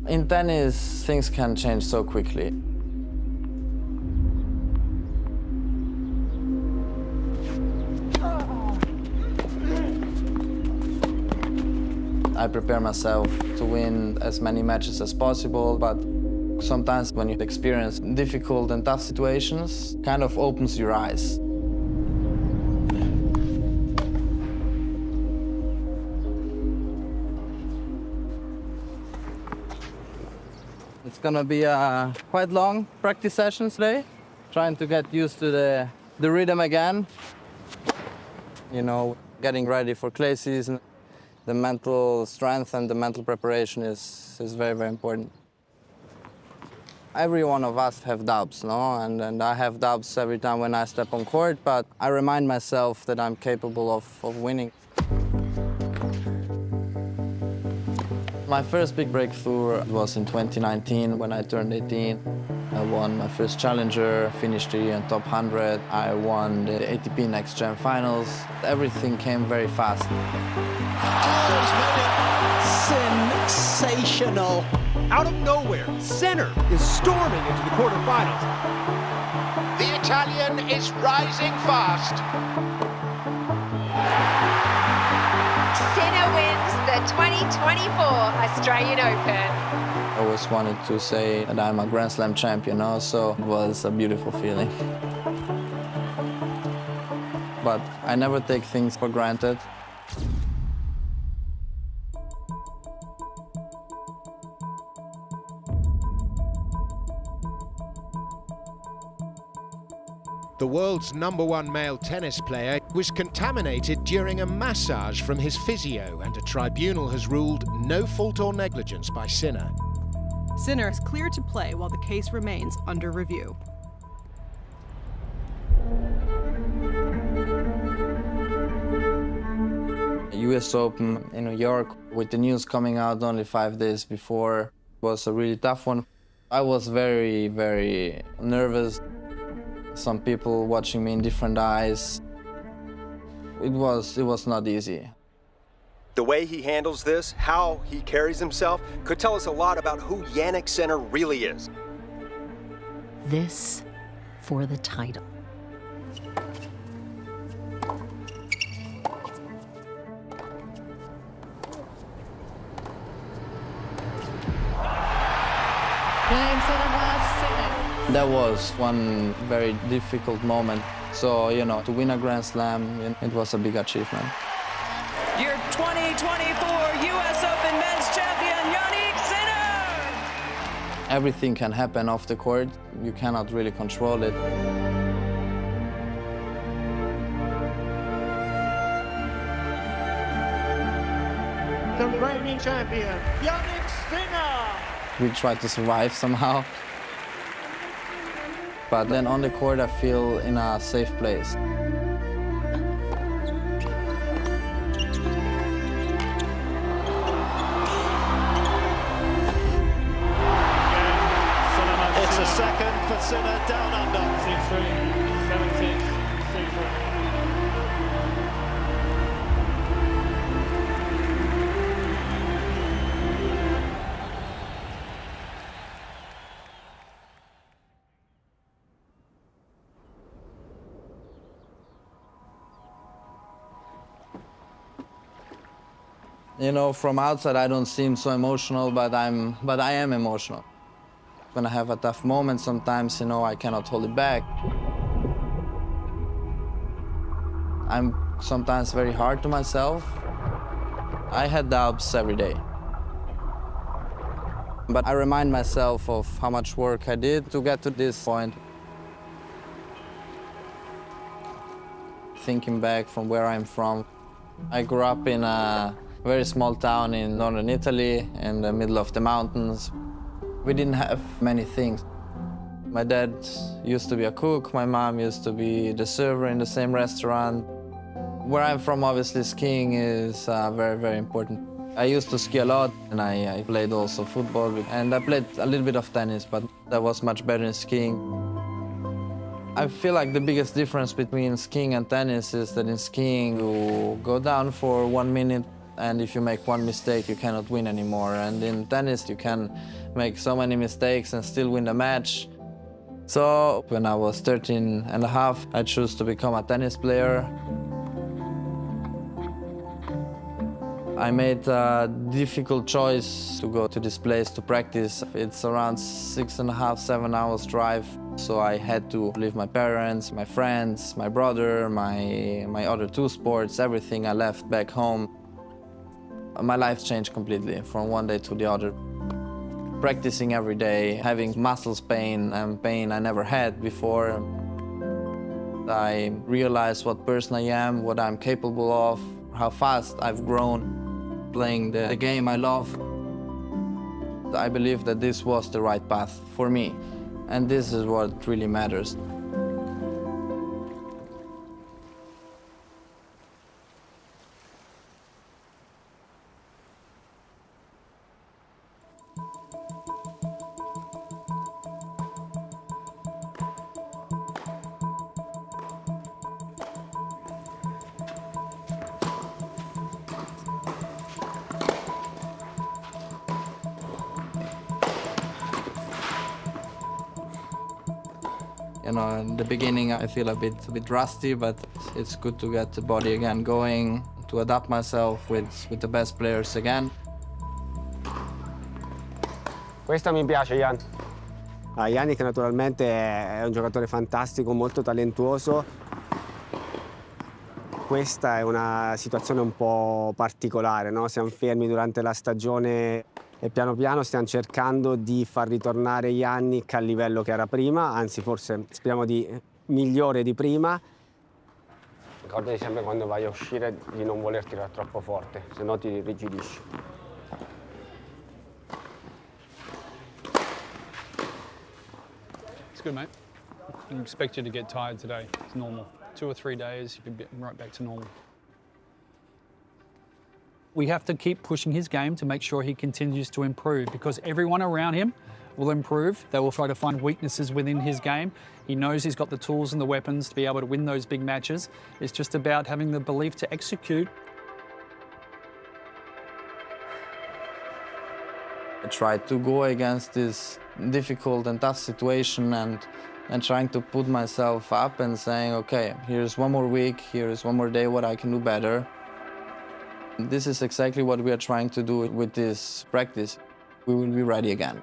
In tennis, things can change so quickly. I prepare myself to win as many matches as possible, but sometimes when you experience difficult and tough situations, kind of opens your eyes. It's gonna be a quite long practice session today, trying to get used to the rhythm again. You know, getting ready for clay season. The mental strength and the mental preparation is very, very important. Every one of us have doubts, no? And I have doubts every time when I step on court, but I remind myself that I'm capable of winning. My first big breakthrough was in 2019 when I turned 18. I won my first challenger, finished the year in top 100. I won the ATP Next Gen finals. Everything came very fast. Sensational. Out of nowhere, Sinner is storming into the quarterfinals. The Italian is rising fast. Sinner wins the 2024 Australian Open. I always wanted to say that I'm a Grand Slam champion, so it was a beautiful feeling. But I never take things for granted. The world's #1 male tennis player was contaminated during a massage from his physio, and a tribunal has ruled no fault or negligence by Sinner. Sinner is cleared to play while the case remains under review. US Open in New York, with the news coming out only 5 days before, was a really tough one. I was very, very nervous. Some people watching me in different eyes. It was not easy. The way he handles this, how he carries himself, could tell us a lot about who Jannik Sinner really is. This for the title. That was one very difficult moment. So, you know, to win a Grand Slam, it was a big achievement. Your 2024 US Open Men's Champion, Jannik Sinner! Everything can happen off the court. You cannot really control it. The reigning champion, Jannik Sinner! We try to survive somehow. But then on the court, I feel in a safe place. It's a second for Sinner down under. 6-3, 7-6, 6-3. You know, from outside I don't seem so emotional, but I am emotional. When I have a tough moment, sometimes, you know, I cannot hold it back. I'm sometimes very hard to myself. I had doubts every day. But I remind myself of how much work I did to get to this point. Thinking back from where I'm from, I grew up in a very small town in northern Italy, in the middle of the mountains. We didn't have many things. My dad used to be a cook, my mom used to be the server in the same restaurant. Where I'm from, obviously, skiing is very, very important. I used to ski a lot, and I played also football, and I played a little bit of tennis, but that was much better in skiing. I feel like the biggest difference between skiing and tennis is that in skiing, you go down for 1 minute, And if you make one mistake, you cannot win anymore. And in tennis, you can make so many mistakes and still win the match. So when I was 13 and a half, I chose to become a tennis player. I made a difficult choice to go to this place to practice. It's around 6.5, 7 hours drive. So I had to leave my parents, my friends, my brother, my other two sports, everything I left back home. My life changed completely from one day to the other. Practicing every day, having muscles pain and pain I never had before. I realized what person I am, what I'm capable of, how fast I've grown playing the game I love. I believe that this was the right path for me, and this is what really matters. You know, in the beginning I feel a bit rusty, but it's good to get the body again going, to adapt myself with the best players again. Questa mi piace, Jan. Jannik naturalmente è un giocatore fantastico, molto talentuoso. Questa è una situazione un po' particolare, no? Siamo fermi durante la stagione e piano piano stiamo cercando di far ritornare Jannik al livello che era prima, anzi forse speriamo di migliore di prima. Ricordati sempre quando vai a uscire di non voler tirare troppo forte, se no ti irrigidisci. It's good, mate. I expect you to get tired today. It's normal. 2 or 3 days, you'll be right back to normal. We have to keep pushing his game to make sure he continues to improve, because everyone around him will improve. They will try to find weaknesses within his game. He knows he's got the tools and the weapons to be able to win those big matches. It's just about having the belief to execute. I tried to go against this difficult and tough situation and trying to put myself up and saying, okay, here's one more week, here's one more day what I can do better. This is exactly what we are trying to do with this practice. We will be ready again.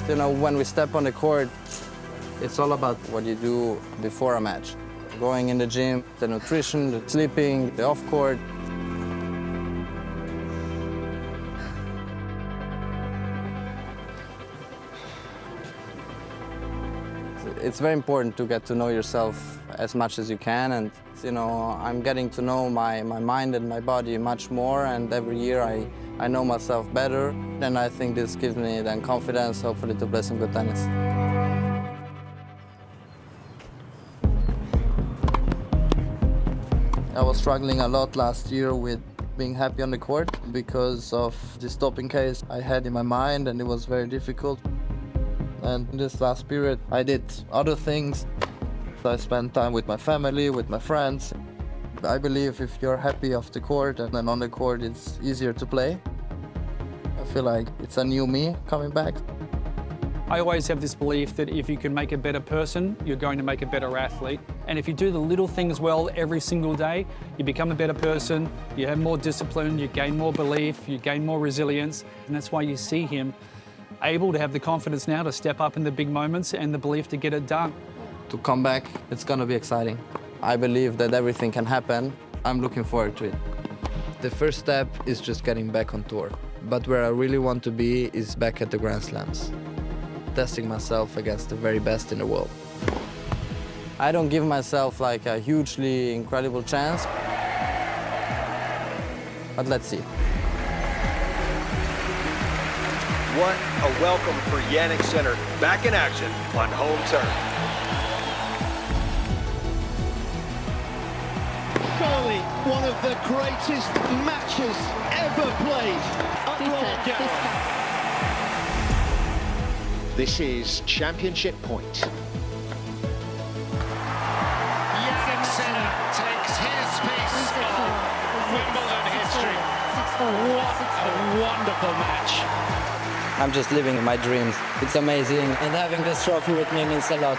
You know, when we step on the court, it's all about what you do before a match. Going in the gym, the nutrition, the sleeping, the off-court. It's very important to get to know yourself as much as you can, and you know, I'm getting to know my mind and my body much more, and every year I know myself better, and I think this gives me then confidence, hopefully, to play some good tennis. I was struggling a lot last year with being happy on the court because of this doping case I had in my mind, and it was very difficult. And in this last period, I did other things. I spent time with my family, with my friends. I believe if you're happy off the court and then on the court, it's easier to play. I feel like it's a new me coming back. I always have this belief that if you can make a better person, you're going to make a better athlete. And if you do the little things well every single day, you become a better person, you have more discipline, you gain more belief, you gain more resilience. And that's why you see him able to have the confidence now to step up in the big moments and the belief to get it done. To come back, it's gonna be exciting. I believe that everything can happen. I'm looking forward to it. The first step is just getting back on tour. But where I really want to be is back at the Grand Slams, testing myself against the very best in the world. I don't give myself like a hugely incredible chance, but let's see. What a welcome for Jannik Sinner, back in action on home turf. Surely one of the greatest matches matches ever played at Roland Garros. This is championship point. Jannik Sinner takes his piece of Wimbledon history. What a wonderful match. I'm just living my dreams. It's amazing, and having this trophy with me means a lot.